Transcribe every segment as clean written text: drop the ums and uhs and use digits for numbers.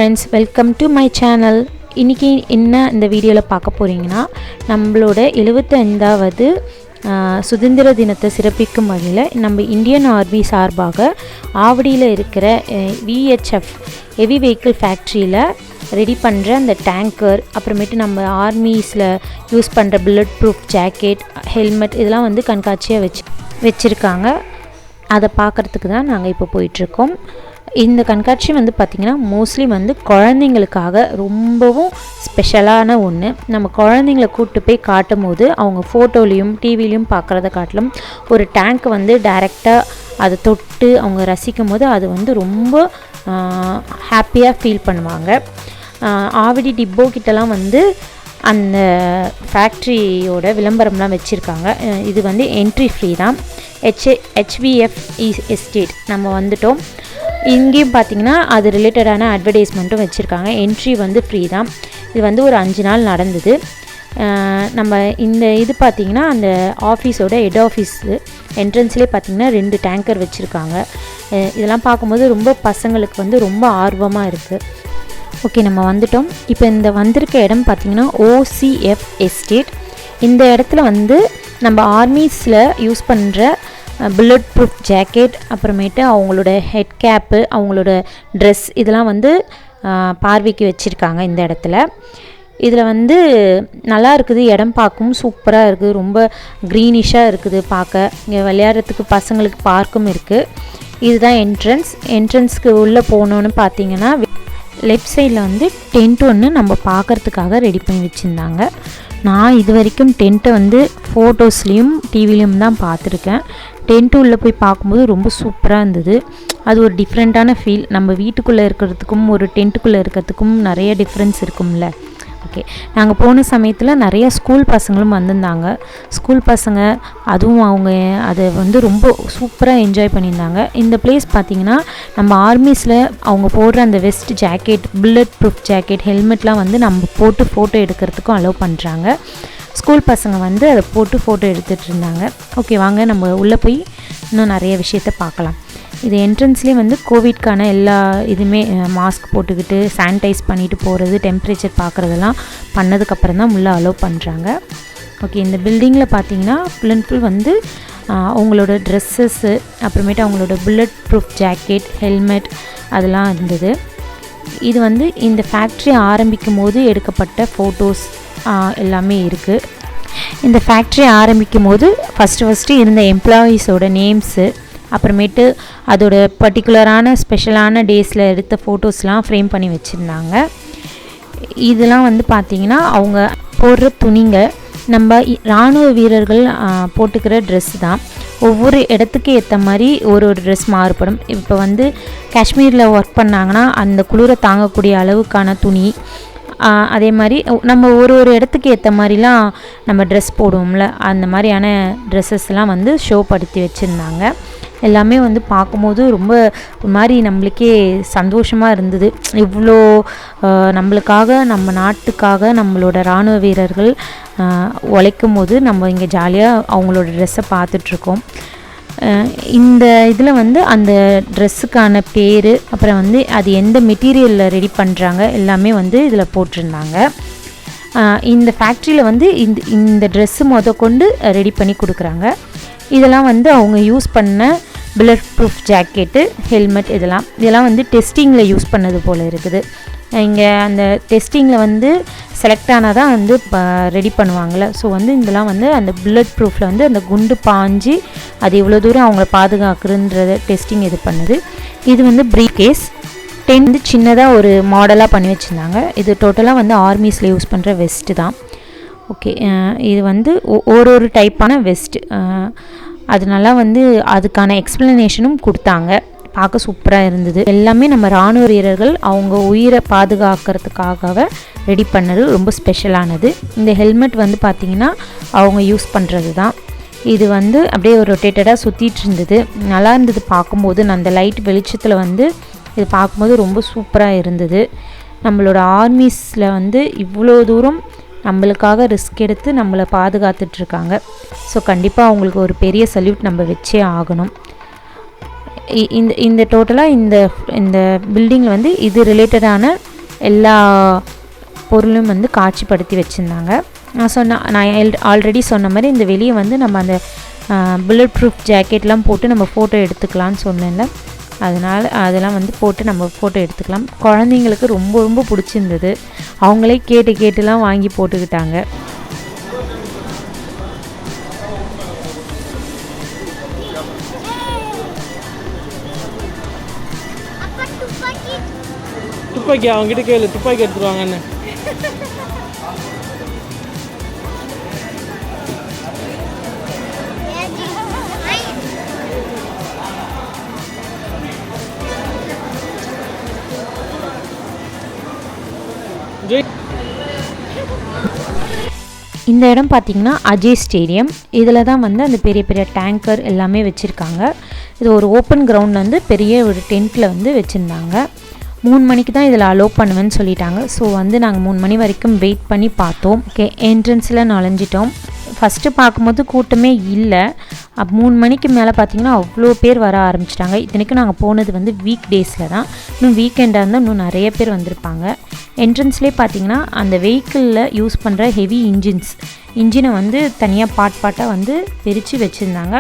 friends, welcome to my channel. இன்னைக்கு என்ன இந்த வீடியோல பார்க்க போறீங்கன்னா நம்மளோட 75வது சுதந்திர தினத்தை சிறப்பிக்கும் வகையில் நம்ம இந்தியன் ஆர்மி சார்பாக ஆவடியில் இருக்கிற VHF ஹெவி வெஹிக்கிள் ஃபேக்ட்ரியில் ரெடி பண்ணுற அந்த டேங்கர், அப்புறமேட்டு நம்ம ஆர்மிஸில் யூஸ் பண்ணுற புல்லட் ப்ரூஃப் ஜாக்கெட், ஹெல்மெட் இதெல்லாம் வந்து கண்காட்சியாக வச்சுருக்காங்க. அதை பார்க்குறதுக்கு தான் நாங்கள் இப்போ போயிட்டுருக்கோம். இந்த கண்காட்சி வந்து பார்த்திங்கன்னா மோஸ்ட்லி வந்து குழந்தைங்களுக்காக ரொம்பவும் ஸ்பெஷலான ஒன்று. நம்ம குழந்தைங்கள கூப்பிட்டு போய் காட்டும் போது அவங்க ஃபோட்டோலையும் டிவிலையும் பார்க்குறத காட்டிலும் ஒரு டேங்க் வந்து டைரெக்டாக அதை தொட்டு அவங்க ரசிக்கும் போது அது வந்து ரொம்ப ஹாப்பியாக ஃபீல் பண்ணுவாங்க. ஆவடி டிப்போ கிட்டலாம் வந்து அந்த ஃபேக்ட்ரியோட விளம்பரம்லாம் வச்சுருக்காங்க. இது வந்து என்ட்ரி ஃப்ரீ தான். HVF எஸ்டேட் நம்ம வந்துட்டோம். இங்கேயும் பார்த்திங்கன்னா அது ரிலேட்டடான அட்வர்டைஸ்மெண்ட்டும் வச்சுருக்காங்க. என்ட்ரி வந்து ஃப்ரீ தான். இது வந்து ஒரு 5 நாள் நடந்தது. நம்ம இந்த இது பார்த்திங்கன்னா அந்த ஆஃபீஸோட ஹெட் ஆஃபீஸ் என்ட்ரன்ஸ்லேயே பார்த்திங்கன்னா 2 டேங்கர் வச்சுருக்காங்க. இதெல்லாம் பார்க்கும்போது ரொம்ப பசங்களுக்கு வந்து ரொம்ப ஆர்வமாக இருக்குது. ஓகே, நம்ம வந்துட்டோம். இப்போ இந்த வந்திருக்க இடம் பார்த்திங்கன்னா OCF எஸ்டேட். இந்த இடத்துல வந்து நம்ம ஆர்மிஸில் யூஸ் பண்ணுற புல்லட் ப்ரூஃப் ஜாக்கெட், அப்புறமேட்டு அவங்களோட ஹெட் கேப்பு, அவங்களோட ட்ரெஸ் இதெல்லாம் வந்து பார்வைக்கு வச்சுருக்காங்க இந்த இடத்துல. இதில் வந்து நல்லா இருக்குது, இடம் பார்க்கவும் சூப்பராக இருக்குது, ரொம்ப க்ரீனிஷாக இருக்குது பார்க்க. இங்கே விளையாடுறதுக்கு பசங்களுக்கு பார்க்கும் இருக்குது. இதுதான் என்ட்ரன்ஸ்க்கு உள்ளே போகணுன்னு பார்த்தீங்கன்னா லெஃப்ட் சைடில் வந்து டென்ட் ஒன்று நம்ம பார்க்குறதுக்காக ரெடி பண்ணி வச்சுருந்தாங்க. நான் இது வரைக்கும் டென்ட்டை வந்து ஃபோட்டோஸ்லேயும் டிவிலையும் தான் பார்த்துருக்கேன். டென்ட்டு உள்ளே போய் பார்க்கும்போது ரொம்ப சூப்பராக இருந்தது. அது ஒரு டிஃப்ரெண்ட்டான ஃபீல். நம்ம வீட்டுக்குள்ளே இருக்கிறதுக்கும் ஒரு டென்ட்டுக்குள்ளே இருக்கிறதுக்கும் நிறைய டிஃப்ரென்ஸ் இருக்கும்ல. ஓகே, நாங்கள் போன சமயத்தில் நிறையா ஸ்கூல் பசங்களும் வந்திருந்தாங்க. ஸ்கூல் பசங்க அதுவும் அவங்க அதை வந்து ரொம்ப சூப்பராக என்ஜாய் பண்ணியிருந்தாங்க. இந்த பிளேஸ் பார்த்திங்கன்னா நம்ம ஆர்மிஸில் அவங்க போடுற அந்த vest jacket, bullet proof jacket, ஹெல்மெட்லாம் வந்து நம்ம போட்டு ஃபோட்டோ எடுக்கிறதுக்கும் அலோவ் பண்ணுறாங்க. ஸ்கூல் பசங்க வந்து அதை போட்டு ஃபோட்டோ எடுத்துகிட்டு இருந்தாங்க. ஓகே, வாங்க நம்ம உள்ளே போய் இன்னும் நிறைய விஷயத்த பார்க்கலாம். இது என்ட்ரன்ஸ்லேயே வந்து கோவிட்கான எல்லா இதுவுமே மாஸ்க் போட்டுக்கிட்டு சானிடைஸ் பண்ணிவிட்டு போகிறது, டெம்பரேச்சர் பார்க்குறதெல்லாம் பண்ணதுக்கப்புறம் தான் உள்ளே அலோவ் பண்ணுறாங்க. ஓகே, இந்த பில்டிங்கில் பார்த்தீங்கன்னா ஃபுல் அண்ட் ஃபுல் வந்து அவங்களோட ட்ரெஸ்ஸஸ்ஸு, அப்புறமேட்டு அவங்களோட புல்லட் ப்ரூஃப் ஜாக்கெட், ஹெல்மெட் அதெல்லாம் இருந்தது. இது வந்து இந்த ஃபேக்ட்ரி ஆரம்பிக்கும் போது எடுக்கப்பட்ட ஃபோட்டோஸ் எல்லாமே இருக்குது. இந்த ஃபேக்ட்ரி ஆரம்பிக்கும் போது ஃபஸ்ட்டு இருந்த எம்ப்ளாயீஸோட நேம்ஸு, அப்புறமேட்டு அதோட பர்டிகுலரான ஸ்பெஷலான டேஸில் எடுத்த ஃபோட்டோஸ்லாம் ஃப்ரேம் பண்ணி வச்சுருந்தாங்க. இதெல்லாம் வந்து பார்த்திங்கன்னா அவங்க போடுற துணிங்க, நம்ம இராணுவ வீரர்கள் போட்டுக்கிற ட்ரெஸ் தான். ஒவ்வொரு இடத்துக்கு ஏற்ற மாதிரி ஒரு ட்ரெஸ் மாறுபடும். இப்போ வந்து காஷ்மீரில் ஒர்க் பண்ணாங்கன்னா அந்த குளிரை தாங்கக்கூடிய அளவுக்கான துணி, அதே மாதிரி நம்ம ஒரு இடத்துக்கு ஏற்ற மாதிரிலாம் நம்ம ட்ரெஸ் போடுவோம்ல, அந்த மாதிரியான ட்ரெஸ்ஸஸ்லாம் வந்து ஷோ படுத்தி வச்சுருந்தாங்க. எல்லாமே வந்து பார்க்கும்போது ரொம்ப ஒரு மாதிரி நம்மளுக்கே சந்தோஷமாக இருந்தது. இவ்வளோ நம்மளுக்காக, நம்ம நாட்டுக்காக நம்மளோட இராணுவ வீரர்கள் உழைக்கும் போது நம்ம இங்கே ஜாலியாக அவங்களோட ட்ரெஸ்ஸை பார்த்துட்ருக்கோம். இந்த இதில் வந்து அந்த ட்ரெஸ்ஸுக்கான பேர், அப்புறம் வந்து அது எந்த மெட்டீரியலில் ரெடி பண்ணுறாங்க எல்லாமே வந்து இதில் போட்டிருந்தாங்க. இந்த ஃபேக்ட்ரியில் வந்து இந்த ட்ரெஸ்ஸு கொண்டு ரெடி பண்ணி கொடுக்குறாங்க. இதெல்லாம் வந்து அவங்க யூஸ் பண்ண புல்லட் ப்ரூஃப் ஜாக்கெட்டு, ஹெல்மெட் இதெல்லாம் வந்து டெஸ்டிங்கில் யூஸ் பண்ணது போல் இருக்குது. இங்கே அந்த டெஸ்டிங்கில் வந்து செலக்ட் ஆனால் தான் வந்து இப்போ ரெடி பண்ணுவாங்கள்ல. ஸோ வந்து இதெல்லாம் வந்து அந்த புல்லட் ப்ரூஃபில் வந்து அந்த குண்டு பாஞ்சு அது எவ்வளோ தூரம் அவங்கள பாதுகாக்குறன்றத டெஸ்டிங் இது பண்ணுது. இது வந்து ப்ரீஃப் கேஸ் வந்து சின்னதாக ஒரு மாடலாக பண்ணி வச்சுருந்தாங்க. இது டோட்டலாக வந்து ஆர்மிஸில் யூஸ் பண்ணுற வெஸ்ட்டு தான். ஓகே, இது வந்து ஒரு டைப்பான வெஸ்ட்டு. அதனால வந்து அதுக்கான எக்ஸ்ப்ளனேஷனும் கொடுத்தாங்க. பார்க்க சூப்பராக இருந்தது. எல்லாமே நம்ம இராணுவ வீரர்கள் அவங்க உயிரை பாதுகாக்கிறதுக்காக ரெடி பண்ணது, ரொம்ப ஸ்பெஷலானது. இந்த ஹெல்மெட் வந்து பார்த்திங்கன்னா அவங்க யூஸ் பண்ணுறது தான். இது வந்து அப்படியே ஒரு ரொட்டேட்டடாக சுற்றிட்டு இருந்தது. நல்லா இருந்தது பார்க்கும்போது. அந்த லைட் வெளிச்சத்தில் வந்து இது பார்க்கும்போது ரொம்ப சூப்பராக இருந்தது. நம்மளோட ஆர்மிஸில் வந்து இவ்வளோ தூரம் நம்மளுக்காக ரிஸ்க் எடுத்து நம்மளை பாதுகாத்துட்ருக்காங்க. ஸோ கண்டிப்பாக அவங்களுக்கு ஒரு பெரிய சல்யூட் நம்ம வச்சே ஆகணும். இந்த டோட்டலாக இந்த பில்டிங்கில் வந்து இது ரிலேட்டடான எல்லா பொருளும் வந்து காட்சிப்படுத்தி வச்சுருந்தாங்க. நான் ஆல்ரெடி சொன்ன மாதிரி இந்த வெளியே வந்து நம்ம அந்த புல்லட் ப்ரூஃப் ஜாக்கெட்லாம் போட்டு நம்ம ஃபோட்டோ எடுத்துக்கலான்னு சொன்னேன்ல, அதனால் அதெல்லாம் வந்து போட்டு நம்ம ஃபோட்டோ எடுத்துக்கலாம். குழந்தைங்களுக்கு ரொம்ப ரொம்ப பிடிச்சிருந்தது. அவங்களே கேட்டுலாம் வாங்கி போட்டுக்கிட்டாங்க. துப்பாக்கி அவங்ககிட்ட கேளு, துப்பாக்கி எடுத்துருவாங்கன்னு. இந்த இடம் பார்த்திங்கன்னா அஜய் ஸ்டேடியம். இதில் தான் வந்து அந்த பெரிய பெரிய டேங்கர் எல்லாமே வச்சுருக்காங்க. இது ஒரு ஓப்பன் கிரவுண்டில் வந்து பெரிய ஒரு டென்ட்டில் வந்து வச்சுருந்தாங்க. 3 மணிக்கு தான் இதில் அலோவ் பண்ணுவேன்னு சொல்லிட்டாங்க. ஸோ வந்து நாங்கள் 3 மணி வரைக்கும் வெயிட் பண்ணி பார்த்தோம். என்ட்ரன்ஸில் நுழைஞ்சிட்டோம். ஃபஸ்ட்டு பார்க்கும்போது கூட்டமே இல்லை. 3 மணிக்கு மேலே பார்த்திங்கன்னா அவ்வளோ பேர் வர ஆரம்பிச்சிட்டாங்க. இத்தனைக்கும் நாங்கள் போனது வந்து வீக் டேஸில் தான். இன்னும் வீக்கெண்டாக இருந்தால் இன்னும் நிறைய பேர் வந்திருப்பாங்க. என்ட்ரன்ஸ்லேயே பார்த்திங்கன்னா அந்த வெஹிக்கிளில் யூஸ் பண்ணுற ஹெவி இன்ஜினை வந்து தனியாக பார்ட்டாக வந்து பிரித்து வச்சுருந்தாங்க.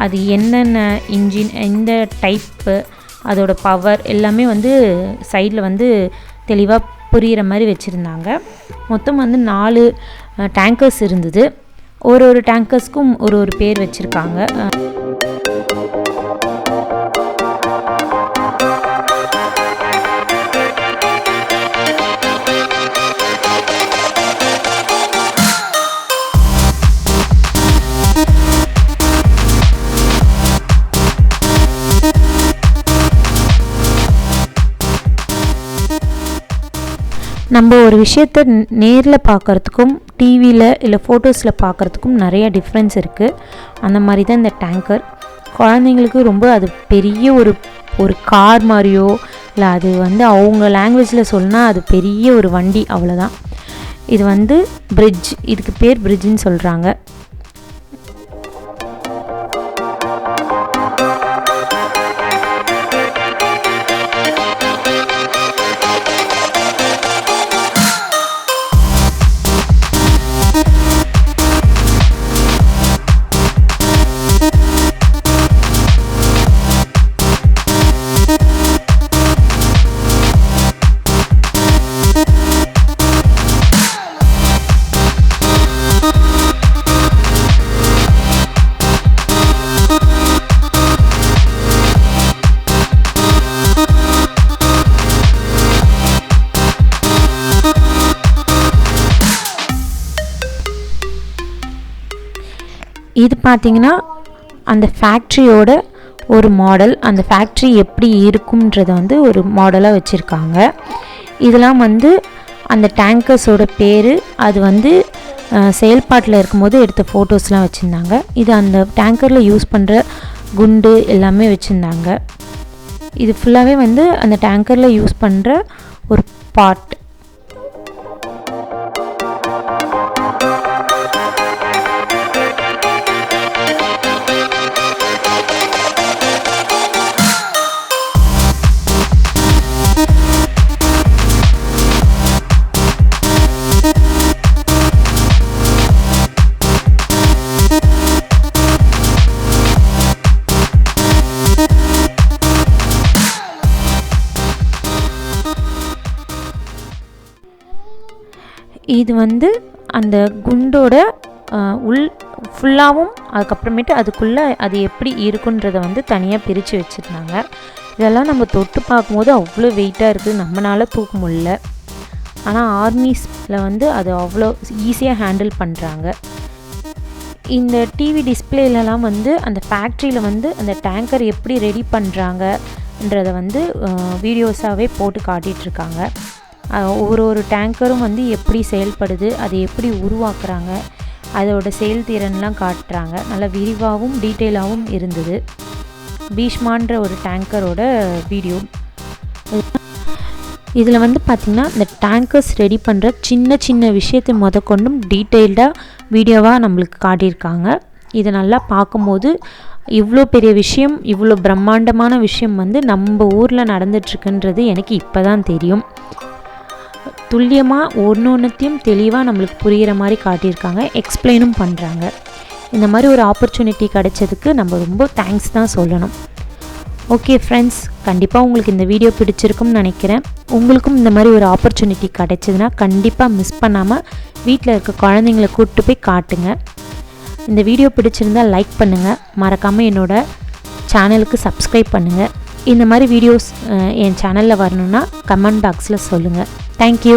அது என்னென்ன இன்ஜின், எந்த டைப்பு, அதோட பவர் எல்லாமே வந்து சைடில் வந்து தெளிவாக புரிகிற மாதிரி வச்சுருந்தாங்க. மொத்தம் வந்து 4 டேங்கர்ஸ் இருந்தது. ஒரு டேங்கர்ஸ்க்கும் ஒரு பேர் வச்சுருக்காங்க. நம்ம ஒரு விஷயத்தை நேரில் பார்க்குறதுக்கும் டிவியில் இல்லை ஃபோட்டோஸில் பார்க்குறதுக்கும் நிறைய டிஃப்ரென்ஸ் இருக்குது. அந்த மாதிரி தான் இந்த டேங்கர். குழந்தைங்களுக்கு ரொம்ப அது பெரிய ஒரு கார் மாதிரியோ, இல்லை அது வந்து அவங்க லாங்குவேஜில் சொன்னால் அது பெரிய ஒரு வண்டி, அவ்வளோதான். இது வந்து பிரிட்ஜ், இதுக்கு பேர் பிரிட்ஜுன்னு சொல்கிறாங்க. இது பார்த்திங்கன்னா அந்த ஃபேக்ட்ரியோட ஒரு மாடல். அந்த ஃபேக்ட்ரி எப்படி இருக்கும்ன்றதை வந்து ஒரு மாடலாக வச்சுருக்காங்க. இதெல்லாம் வந்து அந்த டேங்கர்ஸோட பேர். அது வந்து செயல்பாட்டில் இருக்கும்போது எடுத்த ஃபோட்டோஸ்லாம் வச்சுருந்தாங்க. இது அந்த டேங்கரில் யூஸ் பண்ணுற குண்டு எல்லாமே வச்சுருந்தாங்க. இது ஃபுல்லாகவே வந்து அந்த டேங்கரில் யூஸ் பண்ணுற ஒரு பார்ட். இது வந்து அந்த குண்டோட உள் ஃபுல்லாகவும், அதுக்கப்புறமேட்டு அதுக்குள்ளே அது எப்படி இருக்குன்றதை வந்து தனியாக பிரித்து வச்சுருந்தாங்க. இதெல்லாம் நம்ம தொட்டு பார்க்கும்போது அவ்வளோ வெயிட்டாக இருக்குது, நம்மளால் தூக்க முடியல. ஆனால் ஆர்மிஸில் வந்து அது அவ்வளோ ஈஸியாக ஹேண்டில் பண்ணுறாங்க. இந்த டிவி டிஸ்பிளேலலாம் வந்து அந்த ஃபேக்ட்ரியில் வந்து அந்த டேங்கர் எப்படி ரெடி பண்ணுறாங்கன்றதை வந்து வீடியோஸாகவே போட்டு காட்டிகிட்ருக்காங்க. ஒரு டேங்கரும் வந்து எப்படி செயல்படுது, அதை எப்படி உருவாக்குறாங்க, அதோட செயல்திறன்லாம் காட்டுறாங்க. நல்லா விரிவாகவும் டீட்டெயிலாகவும் இருந்தது. பீஷ்மான்ற ஒரு டேங்கரோட வீடியோ. இதில் வந்து பார்த்திங்கன்னா இந்த டேங்கர்ஸ் ரெடி பண்ணுற சின்ன சின்ன விஷயத்தை முதற்கொண்டும் டீட்டெயில்டாக வீடியோவாக நம்மளுக்கு காட்டியிருக்காங்க. இதை நல்லா பார்க்கும்போது இவ்வளோ பெரிய விஷயம், இவ்வளோ பிரம்மாண்டமான விஷயம் வந்து நம்ம ஊரில் நடந்துட்டுருக்குன்றது எனக்கு இப்போ தான் தெரியும். துல்லியமாக ஒன்றொன்றுத்தையும் தெளிவாக நம்மளுக்கு புரிகிற மாதிரி காட்டியிருக்காங்க, எக்ஸ்பிளைனும் பண்ணுறாங்க. இந்த மாதிரி ஒரு ஆப்பர்ச்சுனிட்டி கிடைச்சதுக்கு நம்ம ரொம்ப தேங்க்ஸ் தான் சொல்லணும். ஓகே ஃப்ரெண்ட்ஸ், கண்டிப்பாக உங்களுக்கு இந்த வீடியோ பிடிச்சிருக்கும்னு நினைக்கிறேன். உங்களுக்கும் இந்த மாதிரி ஒரு ஆப்பர்ச்சுனிட்டி கிடைச்சதுன்னா கண்டிப்பாக மிஸ் பண்ணாமல் வீட்டில் இருக்க குழந்தைங்கள கூப்பிட்டு போய் காட்டுங்க. இந்த வீடியோ பிடிச்சிருந்தால் லைக் பண்ணுங்கள், மறக்காமல் என்னோடய சேனலுக்கு சப்ஸ்கிரைப் பண்ணுங்கள். இந்த மாதிரி வீடியோஸ் என் சேனலில் வரணுன்னா கமெண்ட் பாக்ஸில் சொல்லுங்கள். தேங்க்யூ.